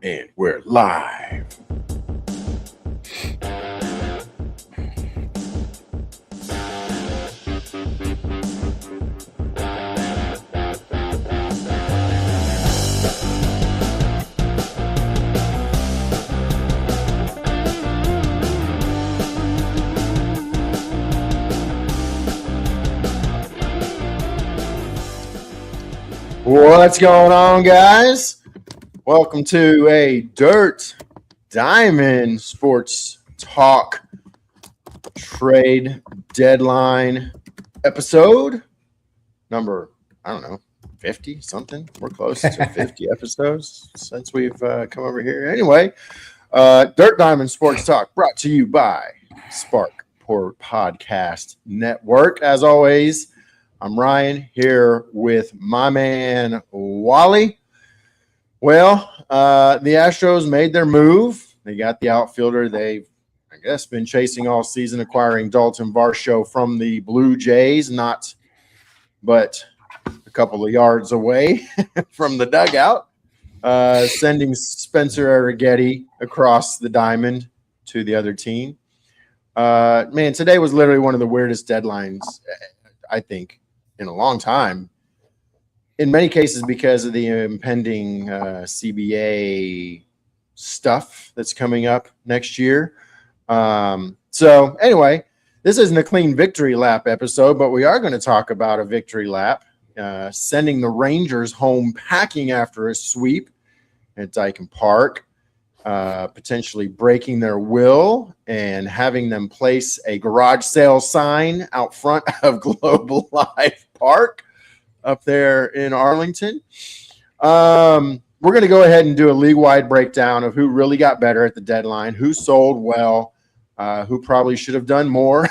And we're live. What's going on, guys? Welcome to a Dirt Diamond Sports Talk trade deadline episode number, 50 something. We're close to 50 episodes since we've come over here. Anyway, Dirt Diamond Sports Talk brought to you by Spark Podcast Network. As always, I'm Ryan here with my man Wally. Well, the Astros made their move. They got the outfielder they've, been chasing all season, acquiring Dalton Varsho from the Blue Jays, but a couple of yards away from the dugout, sending Spencer Arrighetti across the diamond to the other team. Man, today was literally one of the weirdest deadlines, I think, in a long time. In many cases, because of the impending CBA stuff that's coming up next year. So anyway, this isn't a clean victory lap episode, but we are going to talk about a victory lap, sending the Rangers home packing after a sweep at Dyken Park, potentially breaking their will and having them place a garage sale sign out front of Global Life Park up there in Arlington. We're going to go ahead and do a league-wide breakdown of who really got better at the deadline, who sold well, who probably should have done more,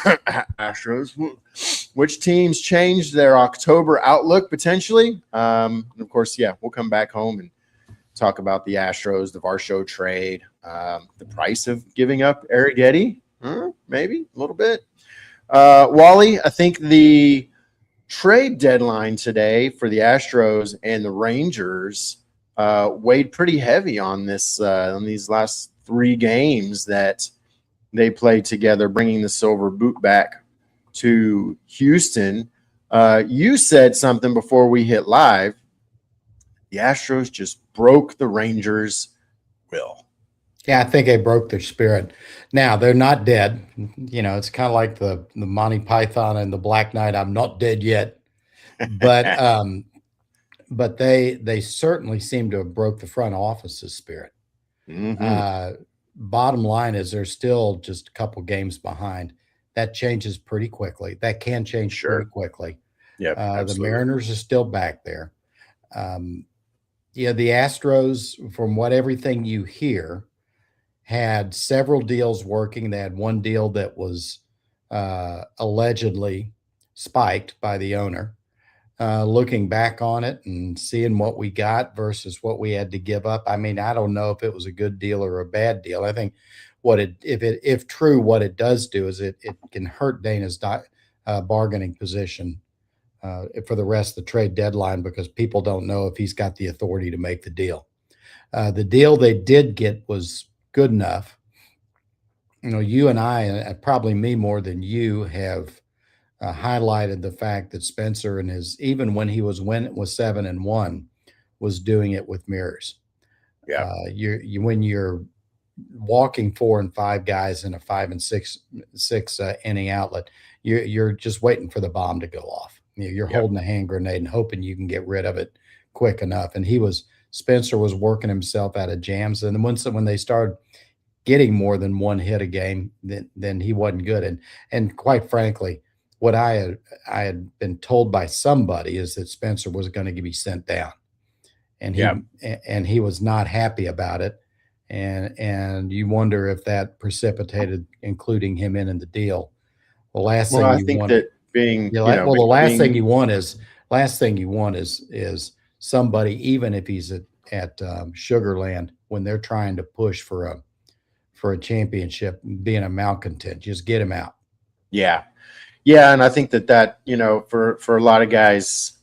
Astros, which teams changed their October outlook potentially. And of course, we'll come back home and talk about the Astros, the Varsho trade, the price of giving up Arrighetti, maybe a little bit. Wally, I think the trade deadline today for the Astros and the Rangers weighed pretty heavy on this on these last three games that they played together, bringing the silver boot back to Houston. You said something before we hit live. The Astros just broke the Rangers' will. Yeah, I think they broke their spirit. Now, they're not dead. You know, it's kind of like the Monty Python and the Black Knight, I'm not dead yet. But but they certainly seem to have broke the front office's spirit. Mm-hmm. Bottom line is they're still just a couple games behind. That changes pretty quickly. That can change pretty quickly. Yeah, the Mariners are still back there. The Astros, from everything you hear, had several deals working. They had one deal that was allegedly spiked by the owner. Looking back on it and seeing what we got versus what we had to give up, I mean, I don't know if it was a good deal or a bad deal. I think if true, what it does do is it can hurt Dana's bargaining position for the rest of the trade deadline, because people don't know if he's got the authority to make the deal. The deal they did get was good enough. You know, you and I, probably me more than you, have highlighted the fact that Spencer and even when it was 7-1, was doing it with mirrors. Yeah, when you're walking 4 and 5 guys in a 5 and 6 inning outlet, you're just waiting for the bomb to go off. You're holding a hand grenade and hoping you can get rid of it quick enough. And Spencer was working himself out of jams. And when they started getting more than one hit a game, then he wasn't good. And quite frankly, what I had been told by somebody is that Spencer was going to be sent down, and he was not happy about it. And you wonder if that precipitated including him in the deal. The last thing you want is somebody, even if he's at Sugarland, when they're trying to push for a championship, being a malcontent, just get him out. Yeah, and I think that for a lot of guys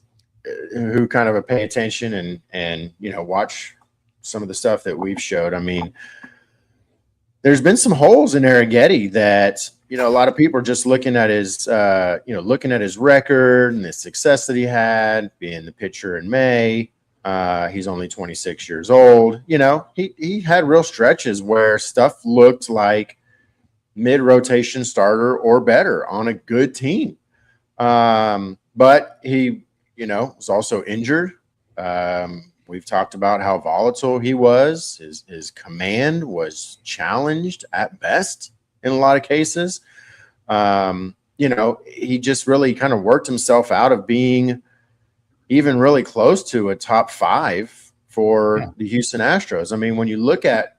who kind of pay attention and watch some of the stuff that we've showed. I mean, there's been some holes in Arrighetti that, a lot of people are just looking at his, looking at his record and the success that he had being the pitcher in May. He's only 26 years old. He had real stretches where stuff looked like mid-rotation starter or better on a good team. But he, was also injured. We've talked about how volatile he was. His command was challenged at best in a lot of cases. He just really kind of worked himself out of being even really close to a top 5 for the Houston Astros. I mean, when you look at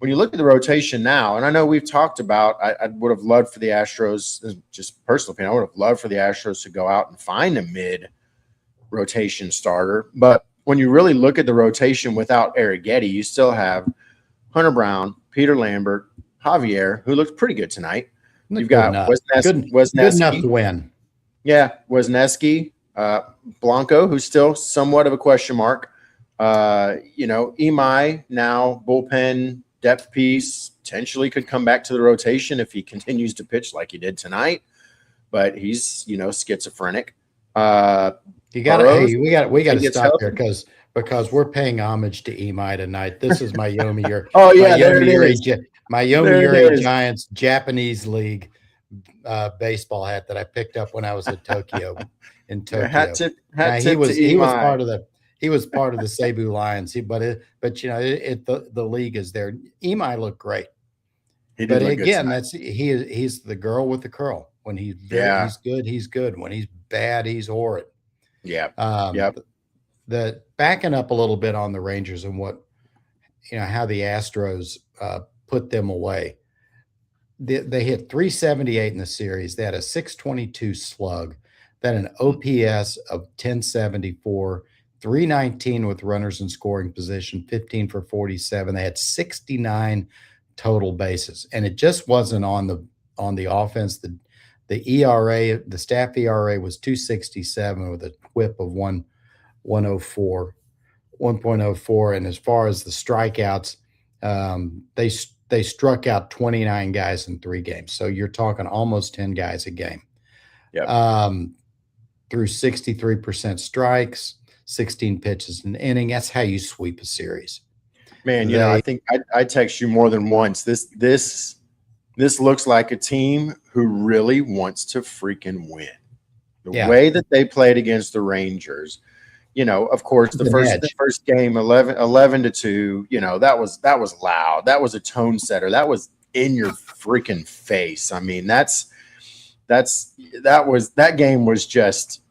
the rotation now, and I know we've talked about, I would have loved for the Astros, just personal opinion, I would have loved for the Astros to go out and find a mid-rotation starter. But when you really look at the rotation without Arrighetti, you still have Hunter Brown, Peter Lambert, Javier, who looked pretty good tonight. You've got Wesneski. Good enough to win. Yeah, Wesneski, Blanco, who's still somewhat of a question mark. Imai, now bullpen depth piece, potentially could come back to the rotation if he continues to pitch like he did tonight. But he's, schizophrenic. We got to stop there because we're paying homage to Imai tonight. This is my Yomiuri. Oh yeah, there it is. My Yomiuri Giants Japanese League baseball hat that I picked up when I was at Tokyo. In Tokyo, he was part of the Cebu Lions. The league is there. Imai looked great. He's the girl with the curl. When he's good, he's good. When he's bad, he's horrid. Yeah. The backing up a little bit on the Rangers and what how the Astros put them away. They hit 378 in the series. They had a 622 slug, then an OPS of 1074, 319 with runners in scoring position, 15 for 47. They had 69 total bases, and it just wasn't on the offense. The ERA, the staff ERA was 267 with a whip of 1.04. And as far as the strikeouts, they struck out 29 guys in 3 games. So you're talking almost 10 guys a game. Yeah. Through 63% strikes, 16 pitches an inning. That's how you sweep a series. Man, I think I text you more than once. This looks like a team who really wants to freaking win. The way that they played against the Rangers, of course, the first game, 11-2, that was loud. That was a tone setter. That was in your freaking face. I mean, that game was just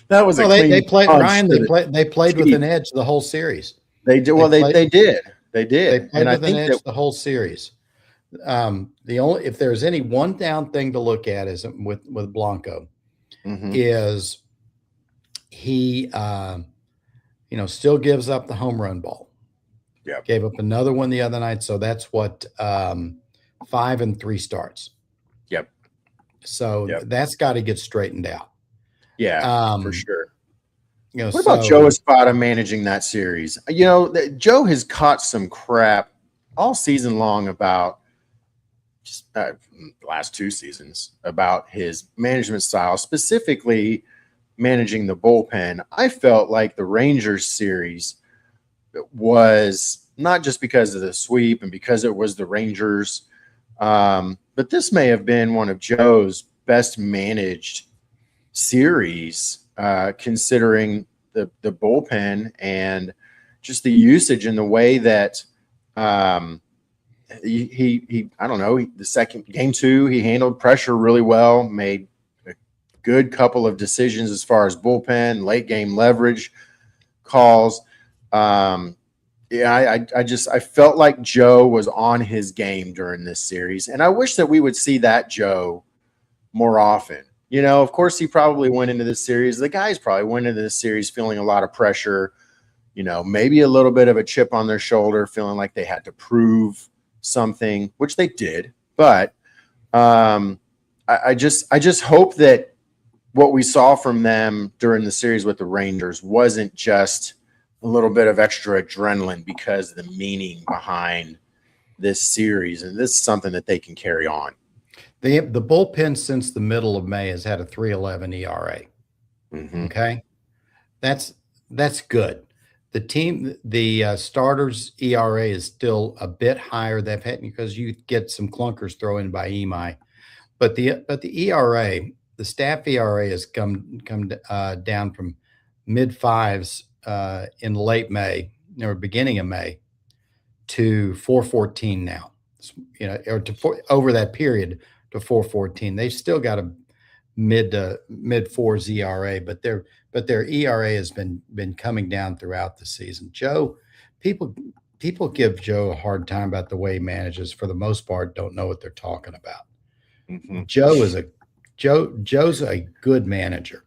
that was they played Ryan. They played with an edge the whole series. They did. Well, they did. They did. They played with an edge the whole series. If there's any one down thing to look at is with Blanco, is he still gives up the home run ball. Yeah, gave up another one the other night. So that's what 5 and 3 starts. Yep. So that's got to get straightened out. Yeah, for sure. What about Joe Espada managing that series? Joe has caught some crap all season long about just the last 2 seasons about his management style, specifically managing the bullpen. I felt like the Rangers series was not just because of the sweep and because it was the Rangers, but this may have been one of Joe's best managed series, considering the bullpen and just the usage and the way that he I don't know, the second game 2, he handled pressure really well, made a good couple of decisions as far as bullpen, late game leverage calls. I felt like Joe was on his game during this series, and I wish that we would see that Joe more often. Of course, he probably went into this series. The guys probably went into this series feeling a lot of pressure, maybe a little bit of a chip on their shoulder, feeling like they had to prove something, which they did. But I just hope that what we saw from them during the series with the Rangers wasn't just a little bit of extra adrenaline because of the meaning behind this series, and this is something that they can carry on. The bullpen since the middle of May has had a 3.11 ERA. Mm-hmm. Okay, that's good. The starters ERA is still a bit higher. They've had because you get some clunkers thrown in by Imai, but the ERA, the staff ERA has come down from mid fives in late May or beginning of May to 4.14 now. Or over that period to 4.14. They've still got a mid fours ERA, but their ERA has been coming down throughout the season. Joe, people give Joe a hard time about the way he manages. For the most part, don't know what they're talking about. Mm-hmm. Joe's a good manager.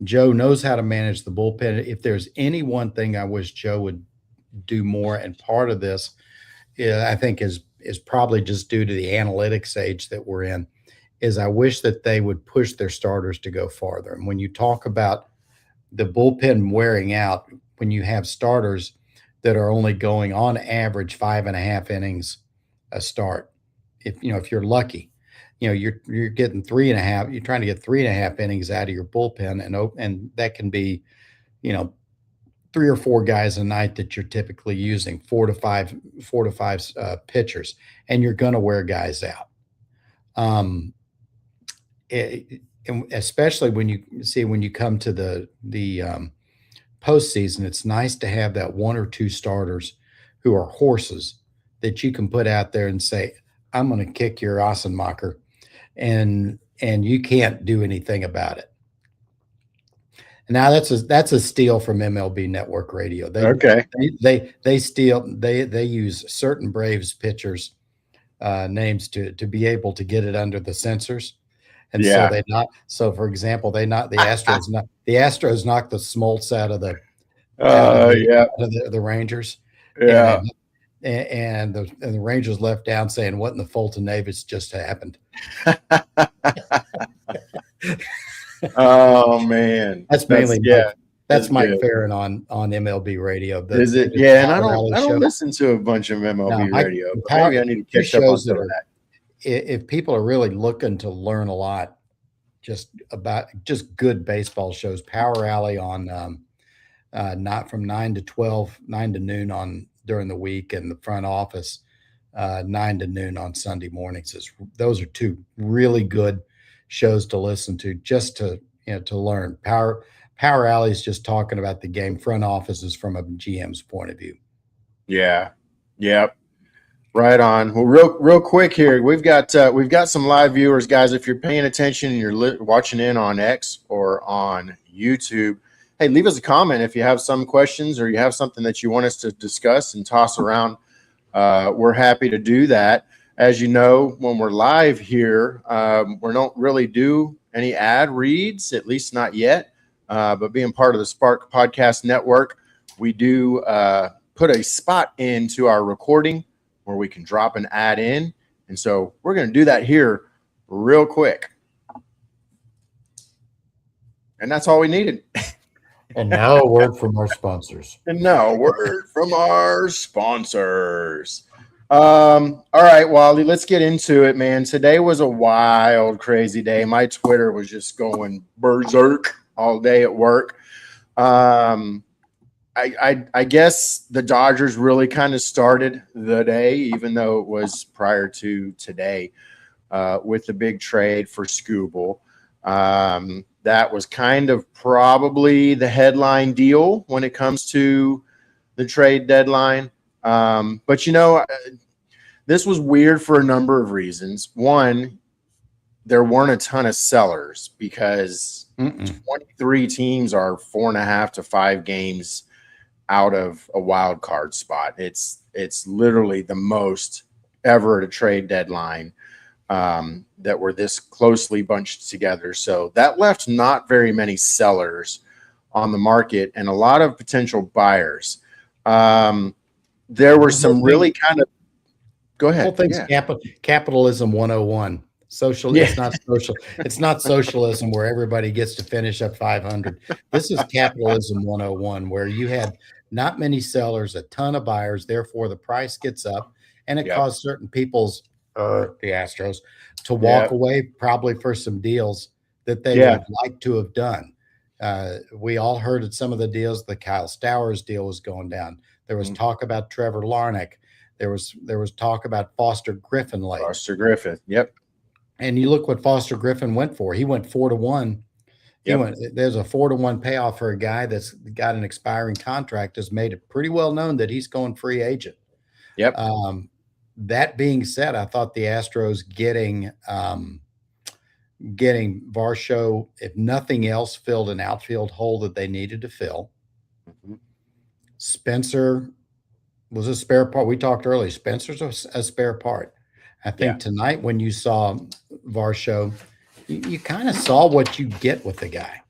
Joe knows how to manage the bullpen. If there's any one thing I wish Joe would do more, and part of this, I think, is probably just due to the analytics age that we're in, is I wish that they would push their starters to go farther. And when you talk about the bullpen wearing out, when you have starters that are only going on average 5.5 innings a start, if you're lucky, you're getting 3.5. You're trying to get 3.5 innings out of your bullpen, and that can be, 3 or 4 guys a night that you're typically using, 4 to 5 pitchers, and you're going to wear guys out. And especially when you come to the postseason, it's nice to have that 1 or 2 starters who are horses that you can put out there and say, I'm going to kick your Ossenmacher, and you can't do anything about it. Now that's a steal from MLB Network Radio. They use certain Braves pitchers' names to be able to get it under the censors, and so for example, the Astros knocked the Smoltz out of the Rangers, and the Rangers left down saying, "What in the Fulton Davis just happened?" Oh man, that's Mike Farron on MLB Radio. Is it? Yeah, and I don't listen to a bunch of MLB radio. Maybe I need to catch up on some of that. If people are really looking to learn a lot, just good baseball shows, Power Alley on not from 9 to 12, 9 to noon on during the week, and the Front Office 9 to noon on Sunday mornings. Those are 2 really good shows to listen to, just to learn. Power Alley is just talking about the game. Front Office is from a GM's point of view. Yeah. Yep. Right on. Well, real quick here, we've got some live viewers, guys. If you're paying attention and you're watching in on X or on YouTube, hey, leave us a comment if you have some questions or you have something that you want us to discuss and toss around. We're happy to do that. As you know, when we're live here, we don't really do any ad reads, at least not yet. But being part of the Spark Podcast Network, we do put a spot into our recording where we can drop an ad in. And so we're going to do that here real quick. And that's all we needed. And now a word from our sponsors. All right, Wally, let's get into it, man. Today was a wild, crazy day. My Twitter was just going berserk all day at work. I guess the Dodgers really kind of started the day, even though it was prior to today, with the big trade for Skubal. That was kind of probably the headline deal when it comes to the trade deadline. But this was weird for a number of reasons. One, there weren't a ton of sellers because 23 teams are 4.5 to 5 games out of a wild card spot. It's literally the most ever at a trade deadline that were this closely bunched together. So that left not very many sellers on the market and a lot of potential buyers. There were some really kind of – go ahead. Whole thing's capitalism 101. Social. Yeah. It's not social. It's not socialism where everybody gets to finish up 500. This is capitalism 101, where you had not many sellers, a ton of buyers. Therefore, the price gets up, and it Yep. caused certain people's, the Astros, to walk Yep. away probably for some deals that they would Yeah. have liked to have done. We all heard at some of the deals. The Kyle Stowers deal was going down. There was Mhm. talk about Trevor Larnach. There was talk about Foster Griffin late. Foster Griffith. Yep. And you look what Foster Griffin went for. He went 4-1. Yep. There's a 4-1 payoff for a guy that's got an expiring contract, has made it pretty well known that he's going free agent. Yep. That being said, I thought the Astros getting Varsho, if nothing else, filled an outfield hole that they needed to fill. Mhm. Spencer was a spare part. We talked earlier. Spencer's a spare part. I Yeah. think tonight when you saw Varsho, you kind of saw what you get with the guy.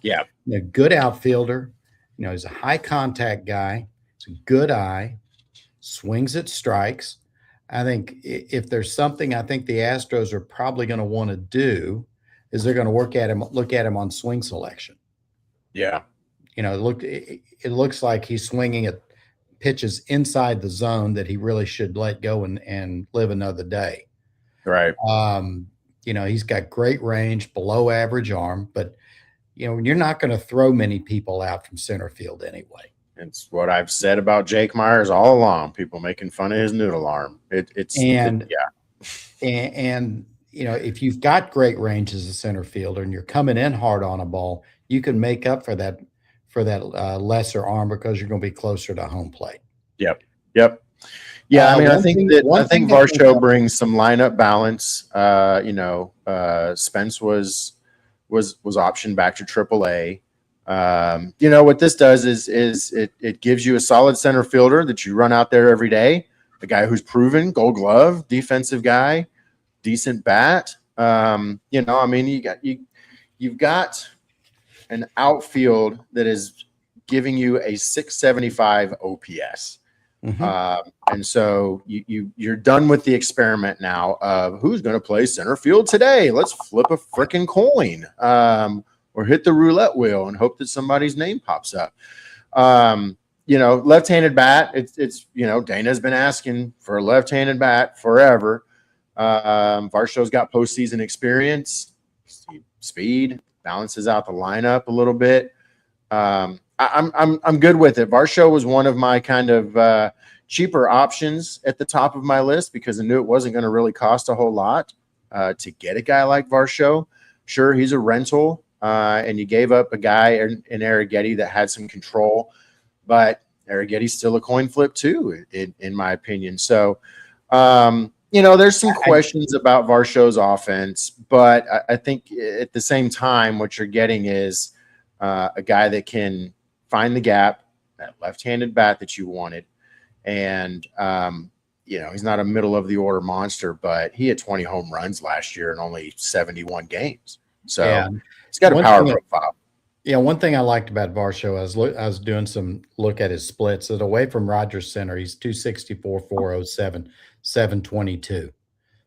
Yeah. A good outfielder. He's a high contact guy. He's a good eye. Swings at strikes. I think if there's something I think the Astros are probably going to want to do is they're going to look at him on swing selection. Yeah. It looks like he's swinging at pitches inside the zone that he really should let go and live another day. Right. He's got great range, below average arm, but you're not going to throw many people out from center field anyway. It's what I've said about Jake Myers all along. People making fun of his noodle arm. If you've got great range as a center fielder and you're coming in hard on a ball, you can make up for that lesser arm because you're going to be closer to home plate. Yep. Yeah, I think Varsho brings some lineup balance. Spence was optioned back to AAA. What this does is it gives you a solid center fielder that you run out there every day, a guy who's proven, Gold Glove, defensive guy, decent bat. You've got an outfield that is giving you a 675 OPS. Mm-hmm. And so you're done with the experiment now of who's going to play center field today. Let's flip a freaking coin. Or hit the roulette wheel and hope that somebody's name pops up. Left-handed bat. It's Dana's been asking for a left-handed bat forever. Varsho's got postseason experience, speed, balances out the lineup a little bit. I'm good with it. Varsho was one of my kind of cheaper options at the top of my list because I knew it wasn't going to really cost a whole lot to get a guy like Varsho. Sure, he's a rental. And you gave up a guy in Arrighetti that had some control, but Arrighetti's still a coin flip too, in my opinion. So, there's some questions about Varsho's offense, but I think at the same time, what you're getting is a guy that can find the gap, that left-handed bat that you wanted. And, he's not a middle of the order monster, but he had 20 home runs last year in only 71 games. So, yeah. He's got a power profile. Yeah, one thing I liked about Varsho, I was doing some look at his splits. That away from Rogers Center, he's 264, 407, 722.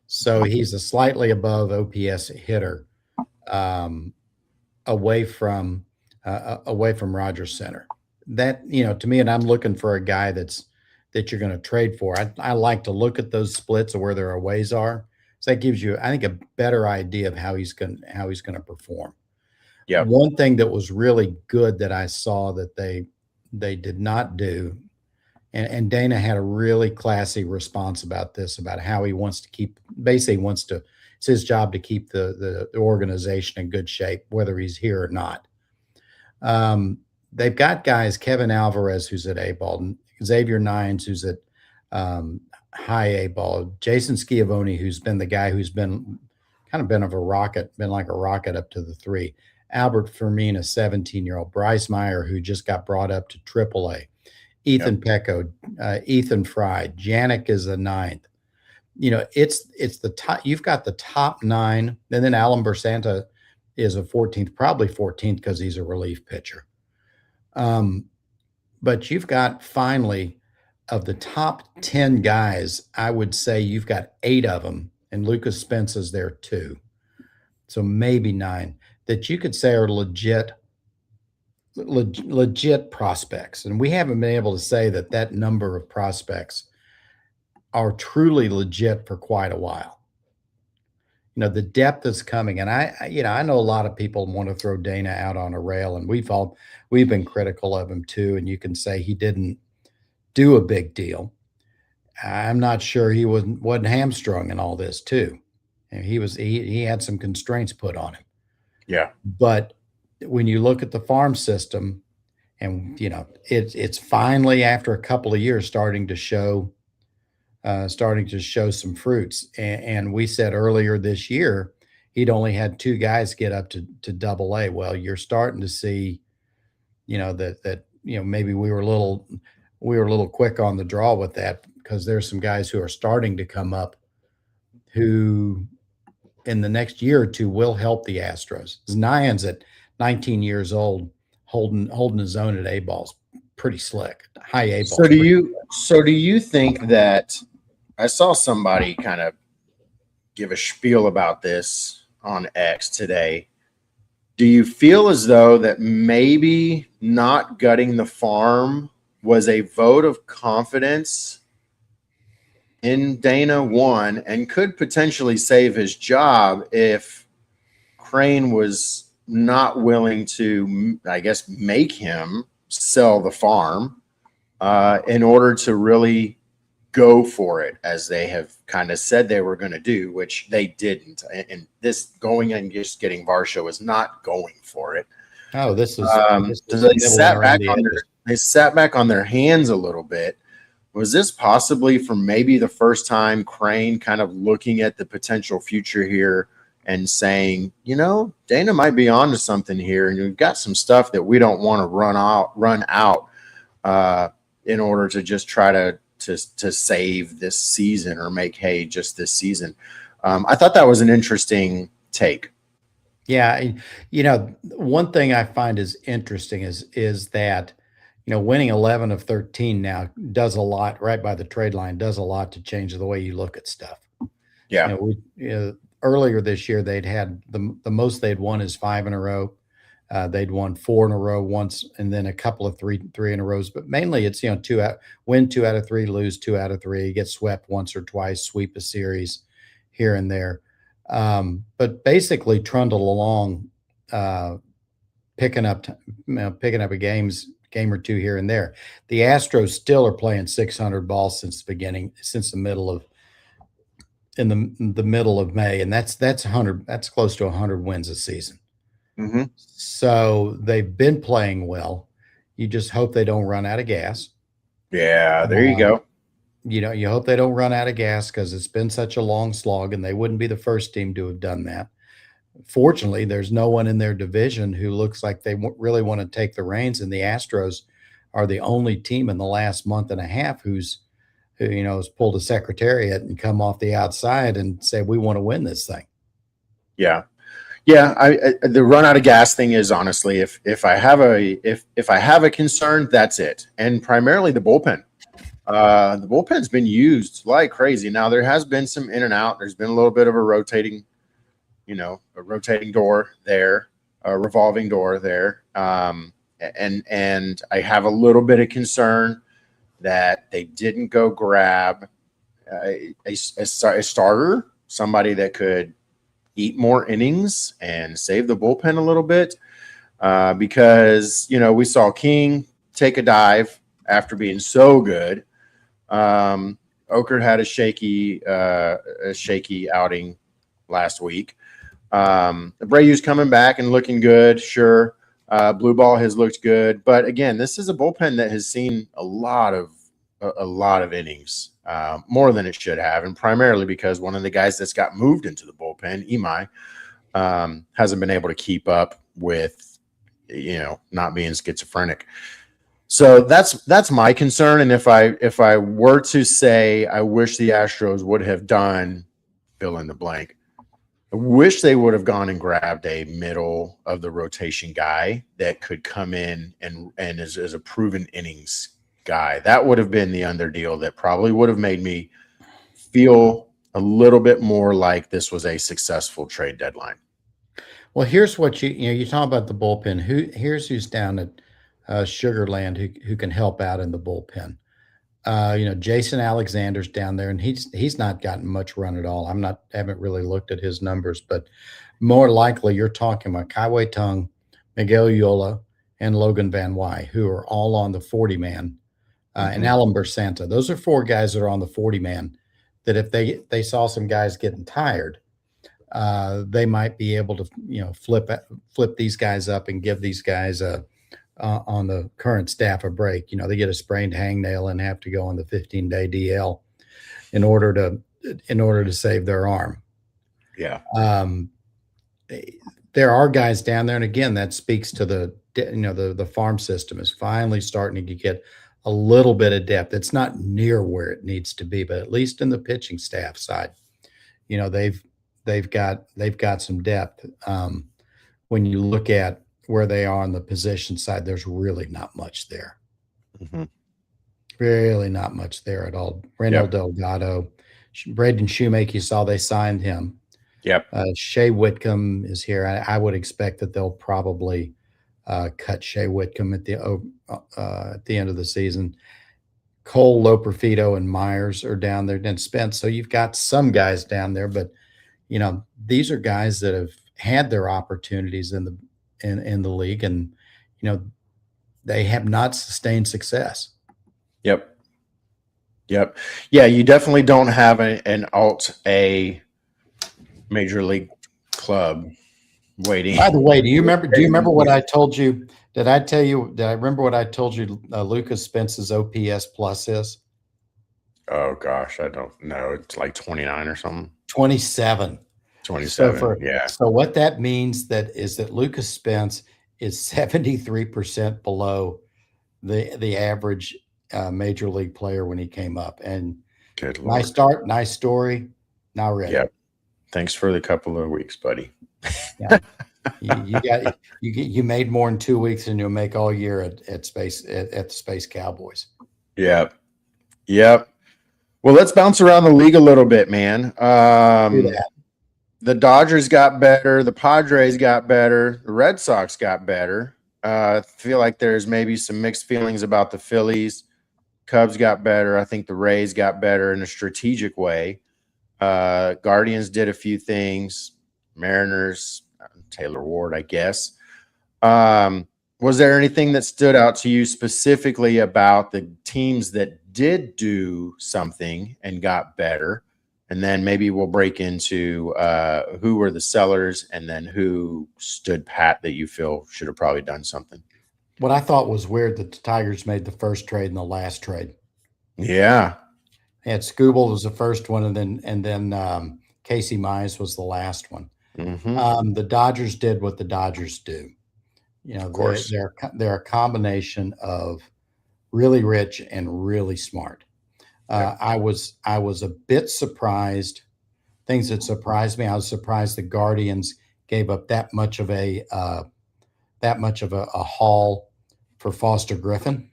So he's a slightly above OPS hitter away from Rogers Center. That, to me, and I'm looking for a guy that you're going to trade for. I like to look at those splits of where their aways are. So that gives you, I think, a better idea of how he's going to perform. Yeah. One thing that was really good that I saw that they did not do, and Dana had a really classy response about this, about how he wants to keep, basically it's his job to keep the organization in good shape, whether he's here or not. They've got guys, Kevin Alvarez, who's at A-ball, Xavier Nines, who's at high A-ball, Jason Schiavone, who's been the guy who's been kind of been like a rocket up to the 3. Albert Fermin, a 17-year-old, Bryce Meyer, who just got brought up to AAA, Ethan Pecco, Ethan Fry, Janik is a 9th. It's the top. You've got the top 9, and then Alan Bersanta is a 14th, probably 14th because he's a relief pitcher. But you've got finally, of the top 10 guys, I would say you've got 8 of them and Lucas Spence is there too. So maybe 9 that you could say are legit prospects. And we haven't been able to say that number of prospects are truly legit for quite a while. The depth is coming. And I know a lot of people want to throw Dana out on a rail, and we've been critical of him too. And you can say he didn't do a big deal. I'm not sure he wasn't hamstrung in all this too. And he had some constraints put on him. Yeah. But when you look at the farm system, and it's finally, after a couple of years, starting to show some fruits. And we said earlier this year he'd only had 2 guys get up to Double A. Well, you're starting to see, that maybe we were a little quick on the draw with that, because there's some guys who are starting to come up who in the next year or two will help the Astros. Nyan's at 19 years old, holding his own at A balls, pretty slick, high A balls. So do you think that, I saw somebody kind of give a spiel about this on X today? Do you feel as though that maybe not gutting the farm was a vote of confidence in Dana, one, and could potentially save his job if Crane was not willing to, I guess, make him sell the farm in order to really go for it, as they have kind of said they were going to do, which they didn't. And this going and just getting Varsho is not going for it. Oh, this is they sat back on their hands a little bit. Was this possibly for maybe the first time Crane kind of looking at the potential future here and saying, Dana might be onto something here, and we've got some stuff that we don't want to run out in order to just try to save this season or make hay just this season. I thought that was an interesting take. Yeah. One thing I find is interesting is that, winning 11 of 13 now does a lot right by the trade line, does a lot to change the way you look at stuff. Yeah. Earlier this year, they'd had the most they'd won is 5 in a row. They'd won 4 in a row once, and then a couple of three in a rows. But mainly it's, win 2 out of 3, lose 2 out of 3, get swept once or twice, sweep a series here and there. But basically trundle along, picking up a game or two here and there. The Astros still are playing 600 balls since the middle of May, and that's 100. That's close to 100 wins a season. Mm-hmm. So they've been playing well. You just hope they don't run out of gas. Yeah, there you go. You hope they don't run out of gas, because it's been such a long slog, and they wouldn't be the first team to have done that. Fortunately, there's no one in their division who looks like they really want to take the reins, and the Astros are the only team in the last month and a half who has pulled a secretariat and come off the outside and said, we want to win this thing. Yeah. Yeah, the run out of gas thing is, honestly, if I have a concern, that's it, and primarily the bullpen. The bullpen's been used like crazy. Now there has been some in and out. There's been a little bit of a rotating door there, a revolving door there, and I have a little bit of concern that they didn't go grab a starter, somebody that could eat more innings and save the bullpen a little bit, because we saw King take a dive after being so good. Oker had a shaky outing last week. Abreu's coming back and looking good, sure. Blue Ball has looked good, but again, this is a bullpen that has seen a lot of innings, more than it should have, and primarily because one of the guys that's got moved into the bullpen, Imai, hasn't been able to keep up with, not being schizophrenic. So that's my concern. And if I were to say I wish the Astros would have done fill in the blank, I wish they would have gone and grabbed a middle of the rotation guy that could come in and is a proven innings guy. That would have been the underdeal that probably would have made me feel a little bit more like this was a successful trade deadline. Well, here's what you talk about the bullpen. Here's who's down at Sugarland who can help out in the bullpen. Jason Alexander's down there, and he's not gotten much run at all. Haven't really looked at his numbers, but more likely you're talking about Kaiwei Tung, Miguel Yola, and Logan Van Wy, who are all on the 40-man, and Alan Bersanta. Those are 4 guys that are on the 40-man that if they saw some guys getting tired, they might be able to, flip these guys up and give these guys on the current staff a break. They get a sprained hangnail and have to go on the 15-day DL in order to save their arm. Yeah. There are guys down there, and again, that speaks to the farm system is finally starting to get a little bit of depth. It's not near where it needs to be, but at least in the pitching staff side, they've got some depth. When you look at where they are on the position side, there's really not much there. Really not much there at all. Reynold Delgado, Braden Shoemake, you saw they signed him. Yep. Shea Whitcomb is here. I would expect that they'll probably cut Shea Whitcomb at the end of the season. Cole, Loperfido, and Myers are down there. Then Spence. So you've got some guys down there, but these are guys that have had their opportunities in the league, and they have not sustained success. Yep. Yeah, you definitely don't have an Alt-A major league club waiting. By the way, do you remember what I told you? Did I remember what I told you Lucas Spence's OPS plus is? Oh gosh, I don't know. It's like 29 or something. 27. 27. Yeah. So what that means is that Lucas Spence is 73% below the average major league player when he came up. And good Lord. Nice start, nice story. Now ready. Yep. Thanks for the couple of weeks, buddy. Yeah. You made more in 2 weeks than you'll make all year at the Space Cowboys. Yep. Well, let's bounce around the league a little bit, man. Do that. The Dodgers got better. The Padres got better. The Red Sox got better. I feel like there's maybe some mixed feelings about the Phillies. Cubs got better. I think the Rays got better in a strategic way. Guardians did a few things. Mariners, Taylor Ward, I guess. Was there anything that stood out to you specifically about the teams that did do something and got better? And then maybe we'll break into who were the sellers and then who stood pat that you feel should have probably done something. What I thought was weird that the Tigers made the first trade and the last trade. Yeah. They had Skubal was the first one, and then Casey Mize was the last one. The Dodgers did what the Dodgers do. Of course. They're a combination of really rich and really smart. I was a bit surprised. Things that surprised me. I was surprised the Guardians gave up that much of a haul for Foster Griffin.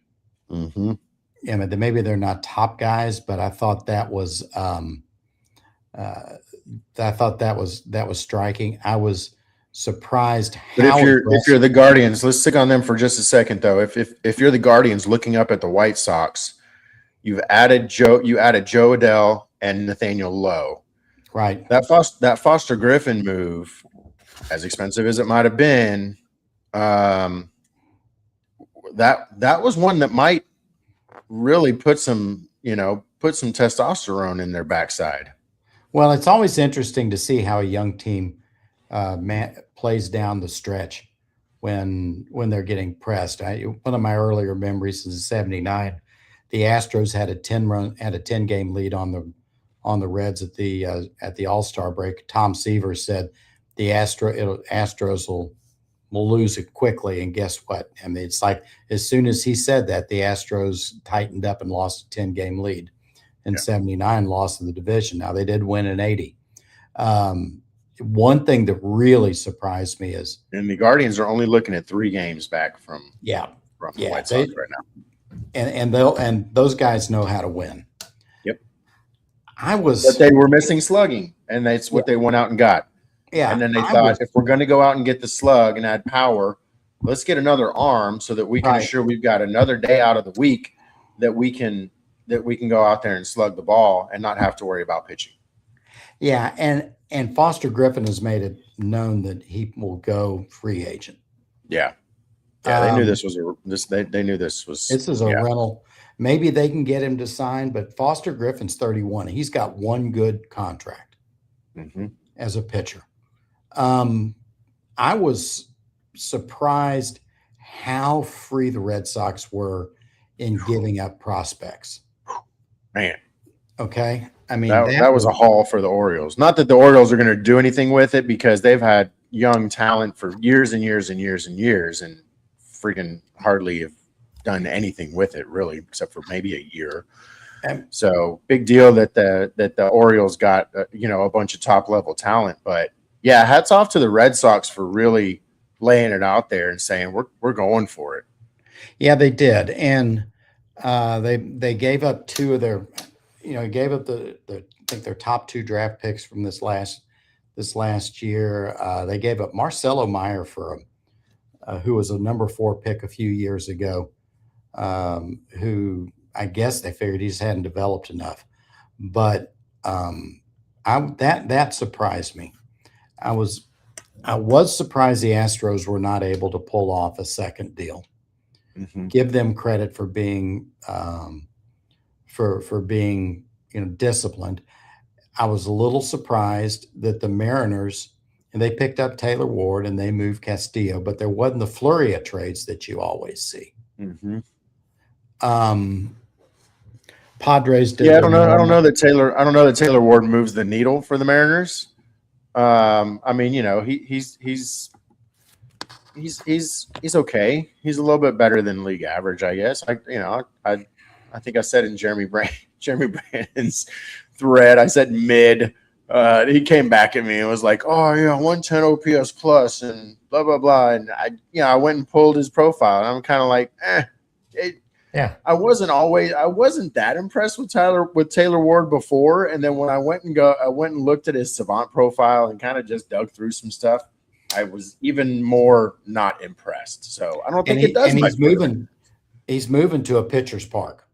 Yeah, maybe they're not top guys, but I thought that was striking. I was surprised. But if you're the Guardians, let's stick on them for just a second, though. If you're the Guardians looking up at the White Sox, you added Joe Adell and Nathaniel Lowe. Right. That Foster Griffin move, as expensive as it might have been, that was one that might really put some testosterone in their backside. Well, it's always interesting to see how a young team plays down the stretch when they're getting pressed. One of my earlier memories is '79. The Astros had a 10-game lead on the Reds at the All-Star break. Tom Seaver said the Astros will lose it quickly, and guess what? I mean, it's like as soon as he said that, the Astros tightened up and lost a 10-game lead. In '79, lost in the division. Now they did win in '80. One thing that really surprised me is, and the Guardians are only looking at 3 games back from the White Sox right now. And those guys know how to win. Yep. I But was, they were missing slugging, and that's yeah, what they went out and got. And yeah, then they I thought, was if we're going to go out and get the slug and add power, let's get another arm so that we can right. assure we've got another day out of the week that we can go out there and slug the ball and not have to worry about pitching. Yeah, and Foster Griffin has made it known that he will go free agent. Yeah. Yeah, they knew Um, this was a this they knew this was this is a yeah. rental. Maybe they can get him to sign, but Foster Griffin's 31. He's got one good contract Hmm. as a pitcher. Um, I was surprised how free the Red Sox were in giving up prospects. Man, Okay. I mean, that was a haul for the Orioles. Not that the Orioles are going to do anything with it because they've had young talent for years and years and years and years and freaking hardly have done anything with it really, except for maybe a year. and So big deal that the Orioles got a bunch of top level talent. But yeah, hats off to the Red Sox for really laying it out there and saying we're going for it. yeah, they did. And they gave up two of their, gave up the I think their top two draft picks from this last year. They gave up Marcelo Meyer for who was a number 4 pick a few years ago, who I guess they figured he just hadn't developed enough. But that surprised me. I was I was surprised the Astros were not able to pull off a second deal. Mm-hmm. Give them credit for being for being disciplined. I was a little surprised that the Mariners and they picked up Taylor Ward and they moved Castillo, but there wasn't the flurry of trades that you always see. Mm-hmm. Um, Padres did Yeah, their I don't know normal. that Taylor. I don't know that Taylor Ward moves the needle for the Mariners. I mean, he's okay. He's a little bit better than league average, I guess. I think I said in Jeremy Brandon's thread, I said mid. He came back at me and was like, "Oh yeah, 110 OPS plus and blah blah blah." And I went and pulled his profile, and I'm kind of like, It, Yeah, I wasn't that impressed with Taylor Ward before, and then when I went and looked at his Savant profile and kind of just dug through some stuff, I was even more not impressed. So I don't and think it he does and much he's for them. moving. He's moving to a pitcher's park.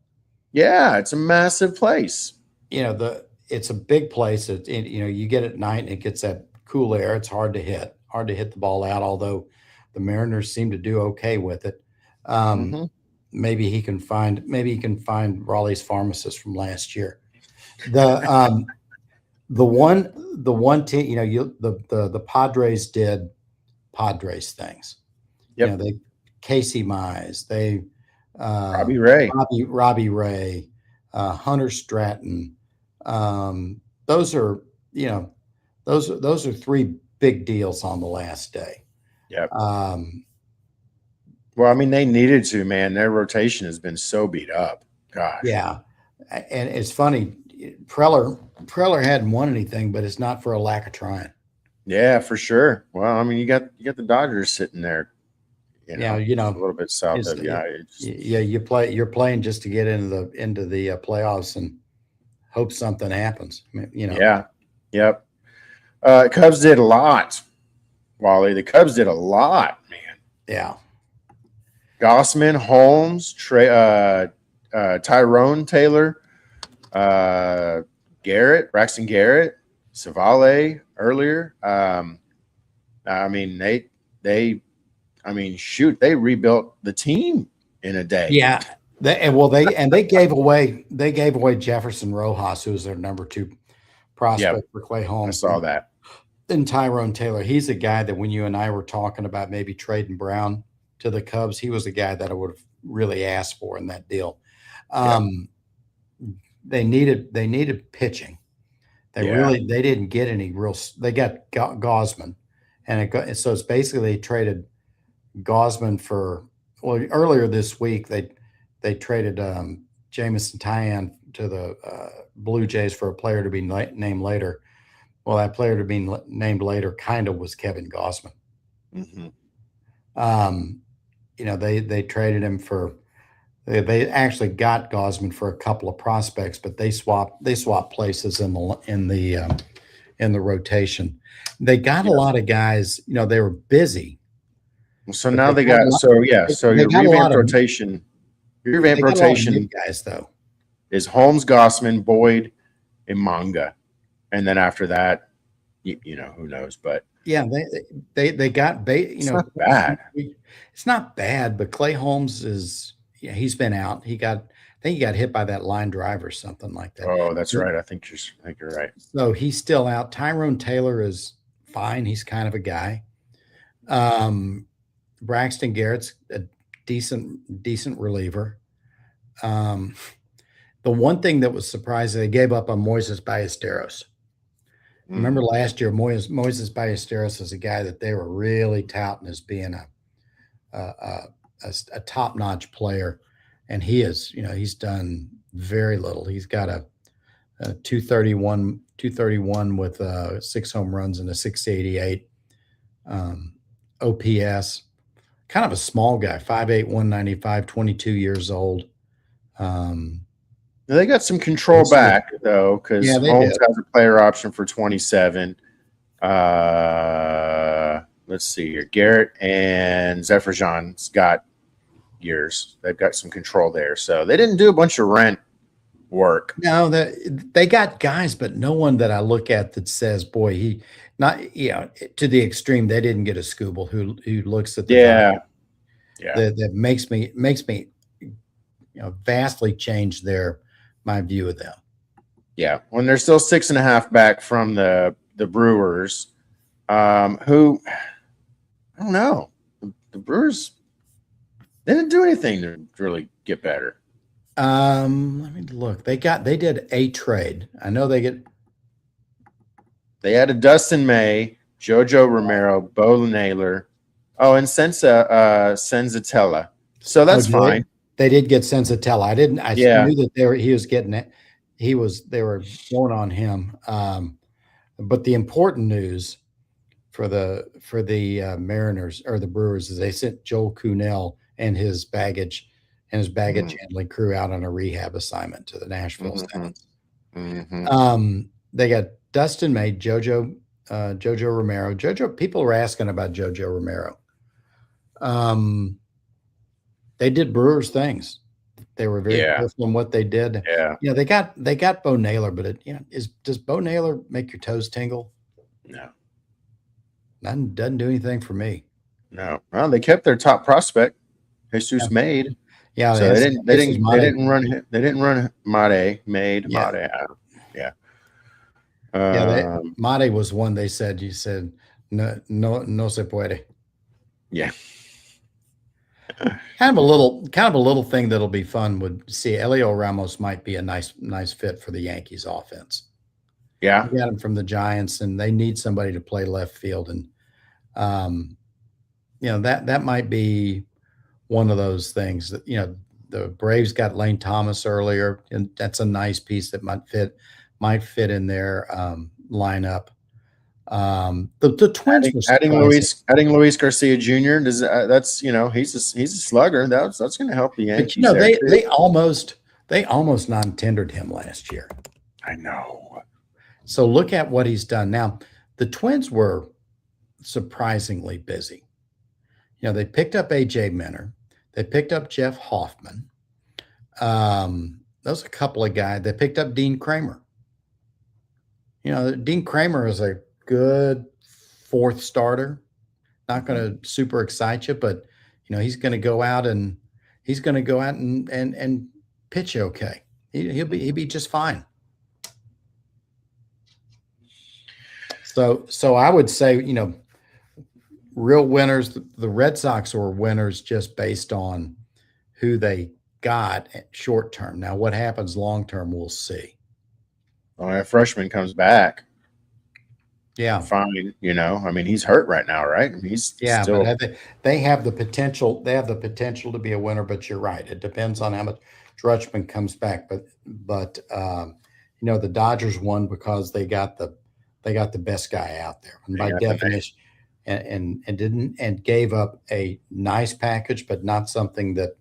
Yeah, it's a massive place. It's a big place. You get at night and it gets that cool air. It's hard to hit the ball out. Although the Mariners seem to do okay with it. Um, Hmm. maybe he can find Raleigh's pharmacist from last year. The one team, the Padres did Padres things. Yep, They Casey Mize, they uh, Robbie Ray. Robbie Ray, Hunter Stratton. Those are those are three big deals on the last day. Yep. Um, Well, I mean, they needed to, man. Their rotation has been so beat up. Gosh. yeah, and it's funny. Preller hadn't won anything, but it's not for a lack of trying. Yeah, for sure. Well, I mean, you got the Dodgers sitting there, Yeah, just a little bit south it's of you. yeah, you're playing just to get into the playoffs and hope something happens. Yeah. Yep. Cubs did a lot, Wally. The Cubs did a lot, man. Yeah, Gossman, Holmes, Tyrone Taylor, Braxton Garrett, Savale earlier. I mean, they rebuilt the team in a day. yeah. They gave away Jefferson Rojas, who was their number 2 Yep. prospect for Clay I Holmes. saw that. And Tyrone Taylor, he's a guy that when you and I were talking about maybe trading Brown to the Cubs, he was a guy that I would have really asked for in that deal. Yep. They needed pitching. Yeah. They didn't get any real. They got Gosman, and so it's basically they traded Gosman for. Well, earlier this week they traded Jamison Tyan to the Blue Jays for a player to be named later. Well, that player to be named later kind of was Kevin Gosman. Hmm. They traded him for They actually got Gosman for a couple of prospects, but they swapped places in the rotation. They got a Yeah. lot of guys. They were busy, So but now they got so they your got a lot revamped of rotation. Your they revamped got a lot of mid rotation guys though. is Holmes, Gossman, Boyd, and Manga, and then after that, who knows? But Yeah, they got it's not bad. it's not bad, but Clay Holmes he's been out. I think he got hit by that line drive or something like that. Oh, that's right. I think you're right. So he's still out. Tyrone Taylor is fine. He's kind of a guy. Um, Braxton Garrett's a decent reliever. Um, the one thing that was surprising, they gave up on Moises Ballesteros. Remember last year, Moises Ballesteros is a guy that they were really touting as being a top-notch player, and he's done very little. He's got a 231 with 6 home runs and a 688 OPS. Kind of a small guy, 5'8", 195, 22 years old. They got some control back though, because Yeah, they Holmes did. has a player option for 27. Let's see here. Garrett and Zephyrjan's got years. They've got some control there. So they didn't do a bunch of rent work. No, they got guys, but no one that I look at that says, "Boy, he not to the extreme." They didn't get a Scooble who looks at the Yeah. that makes me vastly change my view of them. Yeah, when they're still 6.5 back from the Brewers, who I don't know, the Brewers, they didn't do anything to really get better. Let me look. They did a trade. I know they added Dustin May, JoJo Romero, Bo Naylor, and Senzatella. So that's fine. They did get Senzatella. I didn't. I knew that he was getting it. They were going on him. But the important news for the Mariners or the Brewers is they sent Joel Kuhnel and his baggage handling crew out on a rehab assignment to the Nashville Sounds. They got Dustin May, JoJo Romero. People are asking about JoJo Romero. They did Brewers things. They were very careful in what they did. Yeah. They got Bo Naylor, but does Bo Naylor make your toes tingle? No. Doesn't do anything for me. No. Well, they kept their top prospect, Jesus Made. Yeah. So they didn't run Made. Yeah. Mate was one they said. You said no se puede. Yeah. Kind of a little thing that'll be fun would see Elio Ramos might be a nice fit for the Yankees offense. Yeah. We got him from the Giants, and they need somebody to play left field, and that might be one of those things that the Braves got Lane Thomas earlier, and that's a nice piece that might fit in their lineup. The Twins were adding Luis Garcia Jr. That's he's a slugger. That's going to help the Yankees. But, they almost non-tendered him last year. I know. So look at what he's done now. The Twins were surprisingly busy. They picked up AJ Minter. They picked up Jeff Hoffman. Those a couple of guys. They picked up Dean Kramer. Dean Kramer is a good fourth starter. Not going to super excite you, but he's going to go out and pitch okay. He'll be just fine. So I would say real winners. The Red Sox were winners just based on who they got short term. Now what happens long term, we'll see. Well, that freshman comes back. Yeah, fine. I mean, he's hurt right now, right? He's still. But they have the potential. They have the potential to be a winner. But you're right; it depends on how much Drutchman comes back. But the Dodgers won because they got the best guy out there, and by definition, and gave up a nice package, but not something that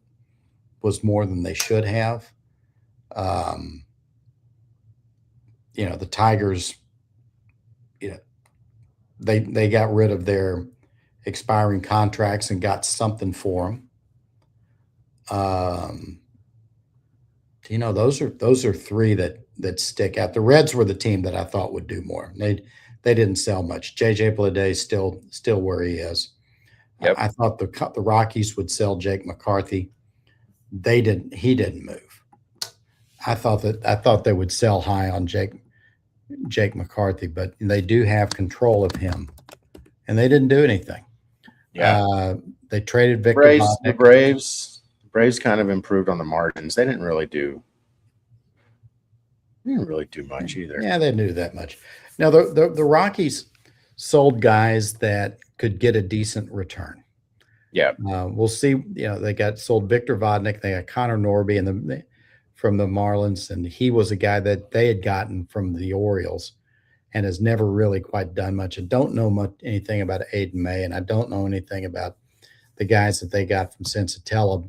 was more than they should have. The Tigers, they got rid of their expiring contracts and got something for them. Those are three that stick out. The Reds were the team that I thought would do more. They didn't sell much. JJ Bleday still where he is. Yep. I thought the Rockies would sell Jake McCarthy. They didn't. He didn't move. I thought they would sell high on Jake McCarthy, but they do have control of him, and they didn't do anything. Yeah. They traded Victor The Vodnik. Braves kind of improved on the margins. They didn't really do much either. Yeah, they didn't do that much. Now the Rockies sold guys that could get a decent return. Yeah. We'll see. They got sold Victor Vodnik. They got Connor Norby from the Marlins, and he was a guy that they had gotten from the Orioles and has never really quite done much. I don't know anything about Aiden May, and I don't know anything about the guys that they got from Sensatella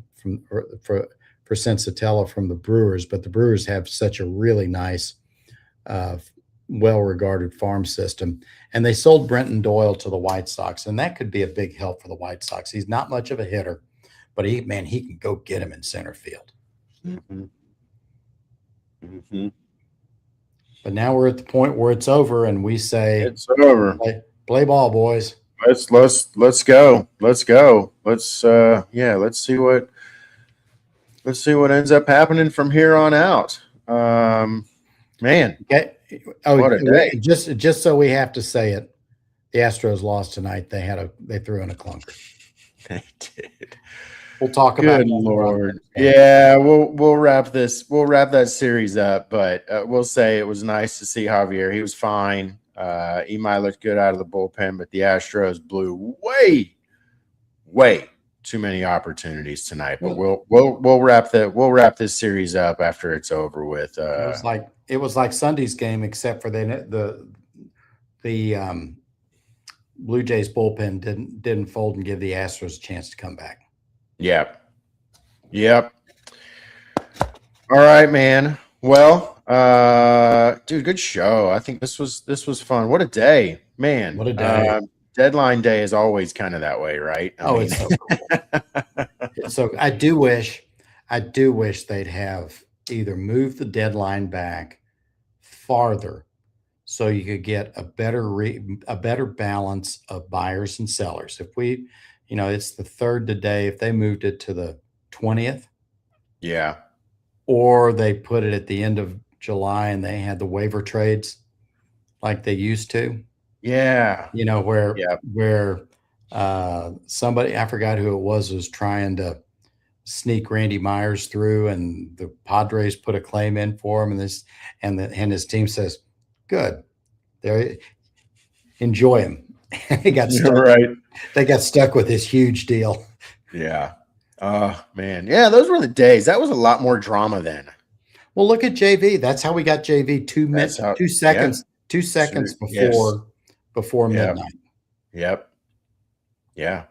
for Sensatella from the Brewers, but the Brewers have such a really nice, well-regarded farm system. And they sold Brenton Doyle to the White Sox, and that could be a big help for the White Sox. He's not much of a hitter, but he can go get him in center field. Mm-hmm. Mm-hmm. But now we're at the point where it's over, and we say it's over. Play ball, boys. Let's go. Let's go. Let's see what ends up happening from here on out. Man. Okay. What a day. Just so we have to say it, the Astros lost tonight. They threw in a clunker. They did. We'll talk about Good Lord. Yeah, we'll wrap that series up, but we'll say it was nice to see Javier. He was fine. Imai looked good out of the bullpen, but the Astros blew way too many opportunities tonight. But we'll wrap this series up after it's over with. It was like Sunday's game, except for the Blue Jays bullpen didn't fold and give the Astros a chance to come back. Yep. All right, man. Well, dude, good show. I think this was fun. What a day, man. What a day. Deadline day is always kind of that way, right? It's so cool. So I do wish they'd have either moved the deadline back farther so you could get a better balance of buyers and sellers. If it's the 3rd today, if they moved it to the 20th. Yeah. Or they put it at the end of July and they had the waiver trades like they used to. Yeah. Where somebody, I forgot who it was trying to sneak Randy Myers through, and the Padres put a claim in for him, and his team says, "Good, there, enjoy him." They got stuck. Right. They got stuck with this huge deal. Yeah. Man. Yeah, those were the days. That was a lot more drama then. Well, look at JV. That's how we got JV 2 seconds. Yeah. 2 seconds before midnight. Yep. Yeah.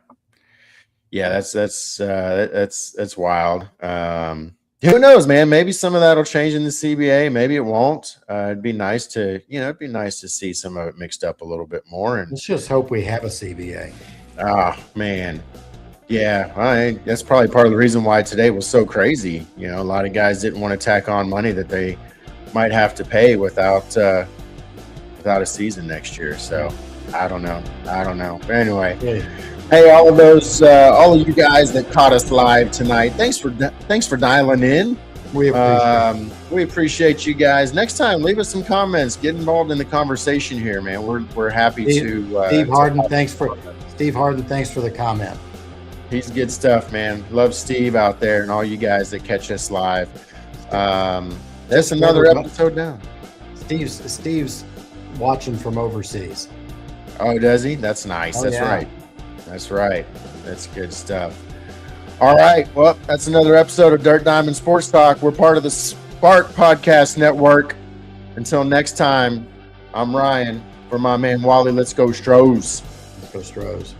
Yeah, that's wild. Who knows, man? Maybe some of that'll change in the CBA. Maybe it won't. It'd be nice to see some of it mixed up a little bit more. And let's just hope we have a CBA. Man. Yeah, that's probably part of the reason why today was so crazy. A lot of guys didn't want to tack on money that they might have to pay without a season next year. So I don't know. But anyway, hey, all of you guys that caught us live tonight, thanks for dialing in. We appreciate you guys. Next time, leave us some comments. Get involved in the conversation here, man. We're happy to. Steve Harden, thanks for the comment. He's good stuff, man. Love Steve out there and all you guys that catch us live. That's another episode down. Steve's watching from overseas. Oh, does he? That's nice. That's yeah. Right. That's right. That's good stuff. All right. Well, that's another episode of Dirt Diamond Sports Talk. We're part of the Spark Podcast Network. Until next time, I'm Ryan. For my man Wally, let's go Stros. Let's go Stros.